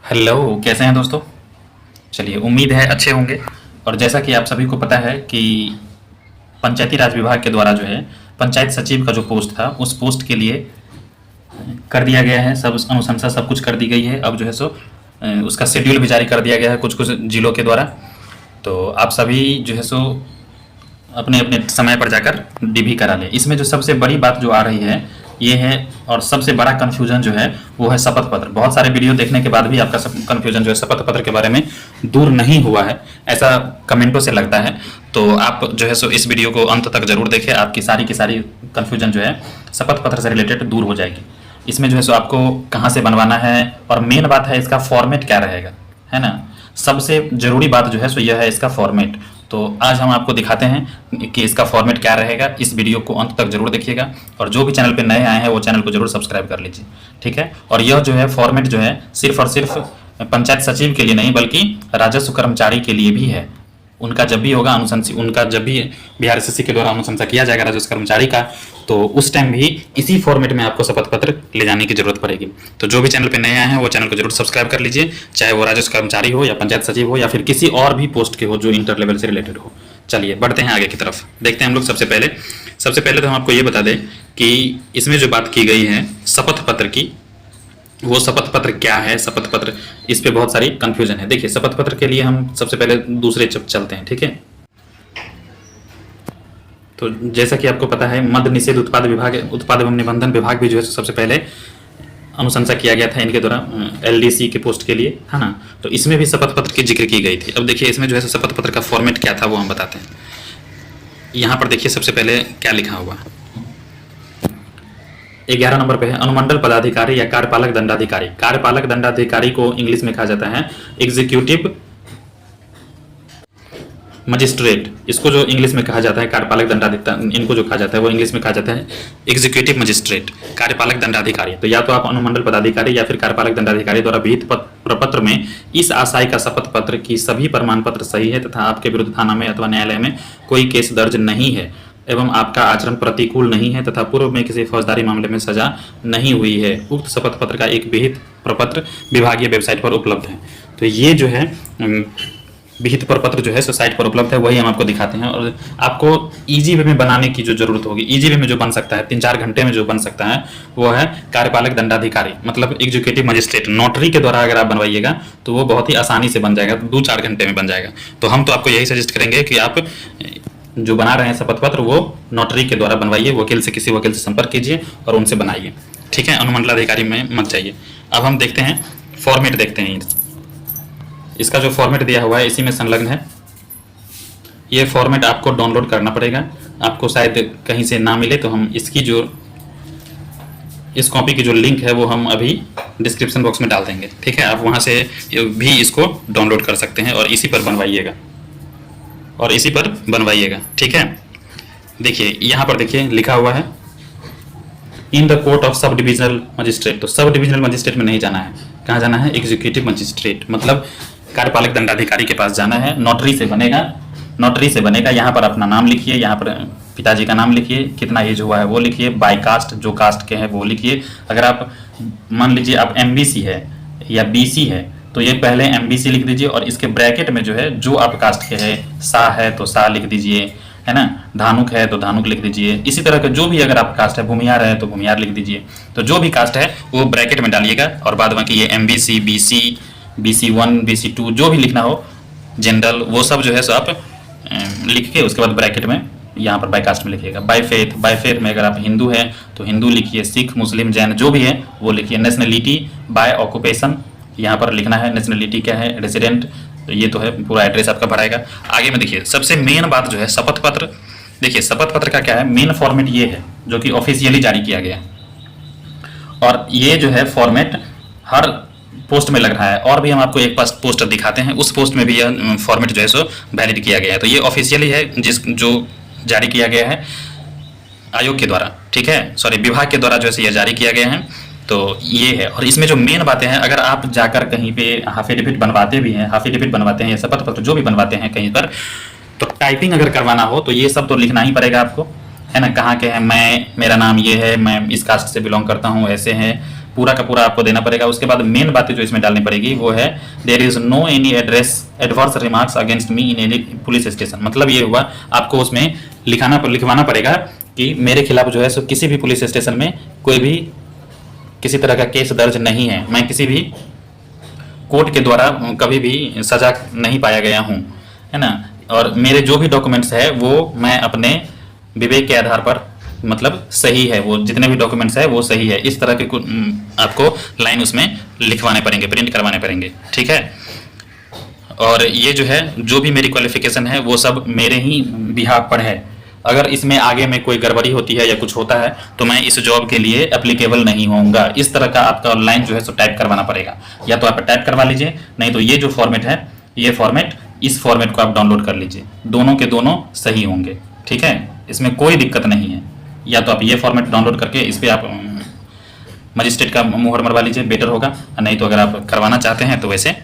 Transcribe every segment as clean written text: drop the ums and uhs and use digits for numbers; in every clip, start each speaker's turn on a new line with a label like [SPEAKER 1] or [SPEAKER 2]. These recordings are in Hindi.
[SPEAKER 1] हेलो, कैसे हैं दोस्तों। चलिए, उम्मीद है अच्छे होंगे। और जैसा कि आप सभी को पता है कि पंचायती राज विभाग के द्वारा जो है पंचायत सचिव का जो पोस्ट था उस पोस्ट के लिए कर दिया गया है, सब अनुशंसा सब कुछ कर दी गई है। अब जो है सो उसका शेड्यूल भी जारी कर दिया गया है कुछ कुछ जिलों के द्वारा। तो आप सभी जो है सो अपने अपने समय पर जाकर डीभी करा लें। इसमें जो सबसे बड़ी बात जो आ रही है ये है, और सबसे बड़ा कन्फ्यूजन जो है वो है शपथ पत्र। बहुत सारे वीडियो देखने के बाद भी आपका कन्फ्यूजन जो है शपथ पत्र के बारे में दूर नहीं हुआ है, ऐसा कमेंटों से लगता है। तो आप जो है सो इस वीडियो को अंत तक जरूर देखें, आपकी सारी की सारी कन्फ्यूजन जो है शपथ पत्र से रिलेटेड दूर हो जाएगी। इसमें जो है सो आपको कहाँ से बनवाना है, और मेन बात है इसका फॉर्मेट क्या रहेगा, है ना। सबसे जरूरी बात जो है सो यह है इसका फॉर्मेट। तो आज हम आपको दिखाते हैं कि इसका फॉर्मेट क्या रहेगा। इस वीडियो को अंत तक जरूर देखिएगा, और जो भी चैनल पे नए आए हैं वो चैनल को जरूर सब्सक्राइब कर लीजिए, ठीक है। और यह जो है फॉर्मेट जो है सिर्फ और सिर्फ पंचायत सचिव के लिए नहीं बल्कि राजस्व कर्मचारी के लिए भी है। उनका जब भी होगा अनुशंसा, उनका जब भी बिहार एसएससी के द्वारा अनुशंसा किया जाएगा राजस्व कर्मचारी का, तो उस टाइम भी इसी फॉर्मेट में आपको शपथ पत्र ले जाने की जरूरत पड़ेगी। तो जो भी चैनल पे नए आए हैं वो चैनल को जरूर सब्सक्राइब कर लीजिए, चाहे वो राजस्व कर्मचारी हो या पंचायत सचिव हो या फिर किसी और भी पोस्ट के हो जो इंटर लेवल से रिलेटेड हो। चलिए बढ़ते हैं आगे की तरफ, देखते हैं हम लोग। सबसे पहले तो हम आपको ये बता दें कि इसमें जो बात की गई है शपथ पत्र की, वो शपथ पत्र क्या है। शपथ पत्र, इस पे बहुत सारी कंफ्यूजन है। देखिए, शपथ पत्र के लिए हम सबसे पहले दूसरे चलते हैं, ठीक है। तो जैसा कि आपको पता है मद्य निषेध उत्पाद एवं निबंधन विभाग भी जो है सबसे पहले अनुशंसा किया गया था इनके द्वारा एलडीसी के पोस्ट के लिए, है ना। तो इसमें भी शपथ पत्र की जिक्र की गई थी। अब देखिए इसमें जो है शपथ पत्र का फॉर्मेट क्या था वो हम बताते हैं। यहाँ पर देखिए सबसे पहले क्या लिखा हुआ है, 11 नंबर पे है अनुमंडल पदाधिकारी या कार्यपालक दंडाधिकारी। कार्यपालक दंडाधिकारी को इंग्लिश में कहा जाता है एग्जीक्यूटिव मजिस्ट्रेट। इसको जो इंग्लिश में कहा जाता है कार्यपालक दंडाधिकारी, इनको जो कहा जाता है वो इंग्लिश में कहा जाता है एग्जीक्यूटिव मजिस्ट्रेट, कार्यपालक दंडाधिकारी। तो या तो आप अनुमंडल पदाधिकारी या फिर कार्यपालक दंडाधिकारी द्वारा विहित प्रपत्र में इस आशय का शपथ पत्र की सभी प्रमाण पत्र सही है तथा आपके विरुद्ध थाना में अथवा न्यायालय में कोई केस दर्ज नहीं है एवं आपका आचरण प्रतिकूल नहीं है तथा पूर्व में किसी फौजदारी मामले में सजा नहीं हुई है, उक्त शपथ पत्र का एक विहित प्रपत्र विभागीय वेबसाइट पर उपलब्ध है। तो ये जो है विहित प्रपत्र जो है साइट पर उपलब्ध है, वही हम आपको दिखाते हैं। और आपको इजी वे में बनाने की जो जरूरत होगी, इजी वे में जो बन सकता है 3-4 घंटे में जो बन सकता है वो है कार्यपालक दंडाधिकारी, मतलब एग्जीक्यूटिव मजिस्ट्रेट। नोटरी के द्वारा अगर आप बनवाइएगा तो वो बहुत ही आसानी से बन जाएगा, 2-4 घंटे में बन जाएगा। तो हम तो आपको यही सजेस्ट करेंगे कि आप जो बना रहे हैं शपथ पत्र वो नोटरी के द्वारा बनवाइए, वकील से, किसी वकील से संपर्क कीजिए और उनसे बनाइए, ठीक है। अनुमंडलाधिकारी में मत जाइए। अब हम देखते हैं फॉर्मेट, देखते हैं इसका जो फॉर्मेट दिया हुआ है इसी में संलग्न है। ये फॉर्मेट आपको डाउनलोड करना पड़ेगा, आपको शायद कहीं से ना मिले तो हम इसकी जो इस कॉपी की जो लिंक है वो हम अभी डिस्क्रिप्शन बॉक्स में डाल देंगे, ठीक है। आप वहाँ से भी इसको डाउनलोड कर सकते हैं और इसी पर बनवाइएगा, ठीक है। देखिए यहाँ पर देखिए लिखा हुआ है in the court of sub divisional magistrate. तो सब डिविजनल मजिस्ट्रेट में नहीं जाना है, कहाँ जाना है, एग्जीक्यूटिव मजिस्ट्रेट, मतलब कार्यपालक दंडाधिकारी के पास जाना है। नोटरी से बनेगा। यहाँ पर अपना नाम लिखिए, यहाँ पर पिताजी का नाम लिखिए, कितना एज हुआ है वो लिखिए, बाय कास्ट जो कास्ट के हैं वो लिखिए। अगर आप मान लीजिए आप एमबीसी है या बीसी है तो ये पहले एमबीसी लिख दीजिए, और इसके ब्रैकेट में जो है जो आप कास्ट के है, सा है तो सा लिख दीजिए, है ना। धानुक है तो धानुक लिख दीजिए। इसी तरह का जो भी अगर आप कास्ट है, भूमियार है तो भूमियार लिख दीजिए। तो जो भी कास्ट है वो ब्रैकेट में डालिएगा, और बाद बाकी ये एमबीसी, बीसी, BC1, BC2 जो भी लिखना हो, जनरल, वो सब जो है सो आप लिख के उसके बाद ब्रैकेट में यहाँ पर बाय कास्ट में लिखिएगा। बाय फेथ में अगर आप हिंदू हैं तो हिंदू लिखिए, सिख, मुस्लिम, जैन जो भी है वो लिखिए। नेशनलिटी, बाय ऑक्यूपेशन यहाँ पर लिखना है, नेशनलिटी क्या है, रेजिडेंट, तो ये तो है, पूरा एड्रेस आपका भराएगा। आगे में देखिए सबसे मेन बात जो है शपथ पत्र। देखिए शपथ पत्र का क्या है, मेन फॉर्मेट ये है जो कि ऑफिशियली जारी किया गया है, और ये जो है फॉर्मेट हर पोस्ट में लग रहा है। और भी हम आपको एक पोस्टर दिखाते हैं, उस पोस्ट में भी यह फॉर्मेट जो है सो वैलिड किया गया है। तो ये ऑफिशियली है जो जारी किया गया है आयोग के द्वारा, ठीक है, सॉरी विभाग के द्वारा जो है यह जारी किया गया है। तो ये है, और इसमें जो मेन बातें हैं, अगर आप जाकर कहीं पे हाफिडेविट बनवाते हैं या शपथ पत्र जो भी बनवाते हैं कहीं पर, तो टाइपिंग अगर करवाना हो तो ये सब तो लिखना ही पड़ेगा आपको, है ना। कहाँ के हैं, मेरा नाम ये है, मैं इस कास्ट से बिलोंग करता हूँ, ऐसे है, पूरा का पूरा आपको देना पड़ेगा। उसके बाद मेन बातें जो इसमें डालनी पड़ेगी वो है there is no any address adverse remarks against me in any police station. मतलब ये हुआ आपको उसमें लिखवाना पड़ेगा कि मेरे खिलाफ जो है सो किसी भी पुलिस स्टेशन में कोई भी किसी तरह का केस दर्ज नहीं है, मैं किसी भी कोर्ट के द्वारा कभी भी सजा नहीं पाया गया हूँ, है ना, और मेरे जो भी डॉक्यूमेंट्स है वो मैं अपने विवेक के आधार पर मतलब सही है, वो जितने भी डॉक्यूमेंट्स है वो सही है। इस तरह के आपको लाइन उसमें लिखवाने पड़ेंगे, प्रिंट करवाने पड़ेंगे, ठीक है। और ये जो है जो भी मेरी क्वालिफिकेशन है वो सब मेरे ही बिहाफ पर है। अगर इसमें आगे में कोई गड़बड़ी होती है या कुछ होता है तो मैं इस जॉब के लिए एप्लीकेबल नहीं होऊंगा। इस तरह का आपका ऑनलाइन जो है सो टाइप करवाना पड़ेगा, या तो आप टाइप करवा लीजिए, नहीं तो ये जो फॉर्मेट है ये फॉर्मेट, इस फॉर्मेट को आप डाउनलोड कर लीजिए, दोनों के दोनों सही होंगे, ठीक है, इसमें कोई दिक्कत नहीं है। या तो आप ये फॉर्मेट डाउनलोड करके इस पर आप मजिस्ट्रेट का मुहर मरवा लीजिए, बेटर होगा। नहीं तो अगर आप करवाना चाहते हैं तो वैसे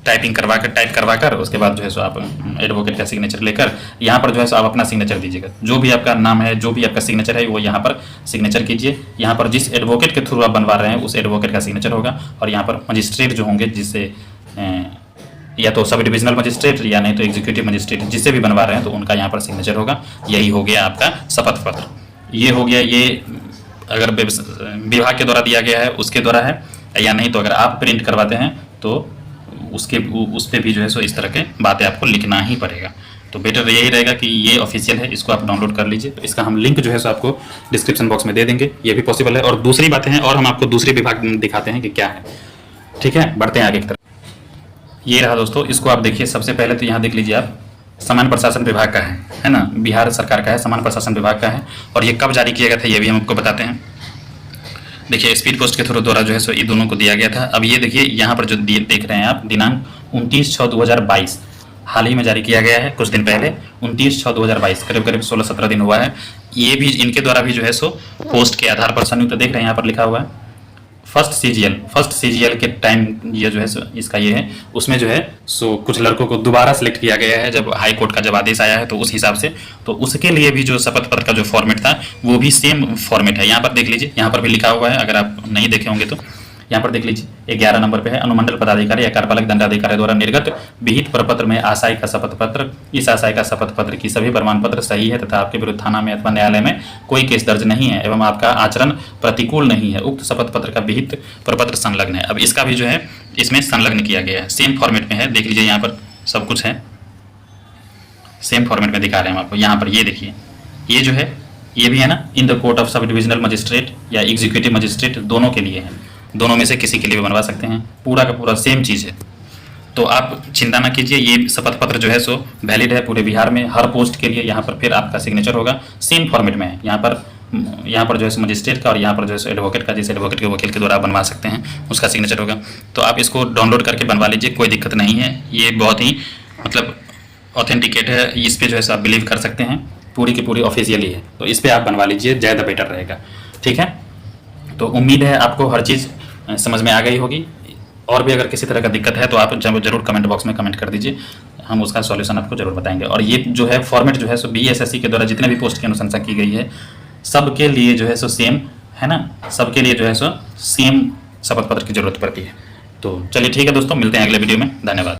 [SPEAKER 1] टाइप करवा कर उसके बाद जो है सो आप एडवोकेट का सिग्नेचर लेकर यहाँ पर जो है सो आप अपना सिग्नेचर दीजिएगा। जो भी आपका नाम है, जो भी आपका सिग्नेचर है वो यहाँ पर सिग्नेचर कीजिए। यहाँ पर जिस एडवोकेट के थ्रू आप बनवा रहे हैं उस एडवोकेट का सिग्नेचर होगा, और यहाँ पर मजिस्ट्रेट जो होंगे जिससे या तो सब डिविजनल मजिस्ट्रेट या नहीं तो एग्जीक्यूटिव मजिस्ट्रेट जिससे भी बनवा रहे हैं तो उनका यहाँ पर सिग्नेचर होगा। यही हो गया आपका शपथ पत्र, ये हो गया। ये अगर विभाग के द्वारा दिया गया है उसके द्वारा है, या नहीं तो अगर आप प्रिंट करवाते हैं तो उस पर भी जो है सो इस तरह के बातें आपको लिखना ही पड़ेगा। तो बेटर यही रहेगा कि ये ऑफिशियल है, इसको आप डाउनलोड कर लीजिए। तो इसका हम लिंक जो है सो आपको डिस्क्रिप्शन बॉक्स में दे देंगे, ये भी पॉसिबल है। और दूसरी बातें हैं और हम आपको दूसरे विभाग दिखाते हैं कि क्या है, ठीक है। बढ़ते हैं आगे की तरफ। ये रहा दोस्तों, इसको आप देखिए। सबसे पहले तो यहाँ देख लीजिए आप, सामान्य प्रशासन विभाग का है ना, बिहार सरकार का है, सामान्य प्रशासन विभाग का है। और ये कब जारी किया गया था ये भी हम आपको बताते हैं। देखिए स्पीड पोस्ट के थ्रू द्वारा जो है सो ये दोनों को दिया गया था। अब ये देखिए यहाँ पर जो देख रहे हैं आप, दिनांक 29/6/2022 हाल ही में जारी किया गया है, कुछ दिन पहले 29/6/2022, करीब 16-17 दिन हुआ है। ये भी इनके द्वारा भी जो है सो पोस्ट के आधार पर संयुक्त देख रहे हैं यहाँ पर लिखा हुआ है फर्स्ट सीजीएल के टाइम ये जो है सो इसका ये है, उसमें जो है सो कुछ लड़कों को दोबारा सिलेक्ट किया गया है जब हाई कोर्ट का जब आदेश आया है, तो उस हिसाब से तो उसके लिए भी जो शपथ पत्र का जो फॉर्मेट था वो भी सेम फॉर्मेट है। यहाँ पर देख लीजिए, यहाँ पर भी लिखा हुआ है, अगर आप नहीं देखे होंगे तो यहाँ पर देख लीजिए 11 नंबर पे है, अनुमंडल पदाधिकारी या कार्यपालक दंडाधिकारी द्वारा निर्गत विहित प्रपत्र में आशय का शपथ पत्र, इस आशय का शपथ पत्र की सभी प्रमाण पत्र सही है तथा आपके विरुद्ध थाना में अथवा न्यायालय में कोई केस दर्ज नहीं है एवं आपका आचरण प्रतिकूल नहीं है, उक्त शपथ पत्र का विहित प्रपत्र संलग्न है। अब इसका भी जो है इसमें संलग्न किया गया है, सेम फॉर्मेट में है, देख लीजिए यहाँ पर सब कुछ है, सेम फॉर्मेट में दिखा रहे हैं हम आपको। यहाँ पर ये देखिए, ये जो है ये भी है ना, in the court of sub divisional magistrate या एग्जीक्यूटिव मजिस्ट्रेट, दोनों के लिए है, दोनों में से किसी के लिए भी बनवा सकते हैं, पूरा का पूरा सेम चीज़ है। तो आप चिंता ना कीजिए, ये शपथ पत्र जो है सो वैलिड है पूरे बिहार में हर पोस्ट के लिए। यहाँ पर फिर आपका सिग्नेचर होगा, सेम फॉर्मेट में है। यहाँ पर जो है मजिस्ट्रेट का और यहाँ पर जो है एडवोकेट का, जिस एडवोकेट के वकील के द्वारा बनवा सकते हैं उसका सिग्नेचर होगा। तो आप इसको डाउनलोड करके बनवा लीजिए, कोई दिक्कत नहीं है। ये बहुत ही मतलब ऑथेंटिकेट है, इस पर जो है आप बिलीव कर सकते हैं, पूरी की पूरी ऑफिशियली है। तो इस पर आप बनवा लीजिए, ज़्यादा बेटर रहेगा, ठीक है। तो उम्मीद है आपको हर चीज़ समझ में आ गई होगी। और भी अगर किसी तरह का दिक्कत है तो आप जरूर कमेंट बॉक्स में कमेंट कर दीजिए, हम उसका सॉल्यूशन आपको जरूर बताएंगे। और ये जो है फॉर्मेट जो है सो BSSC के द्वारा जितने भी पोस्ट की अनुशंसा की गई है सबके लिए जो है सो सेम है ना, सबके लिए जो है सो सेम शपथ पत्र की जरूरत पड़ती है। तो चलिए ठीक है दोस्तों, मिलते हैं अगले वीडियो में, धन्यवाद।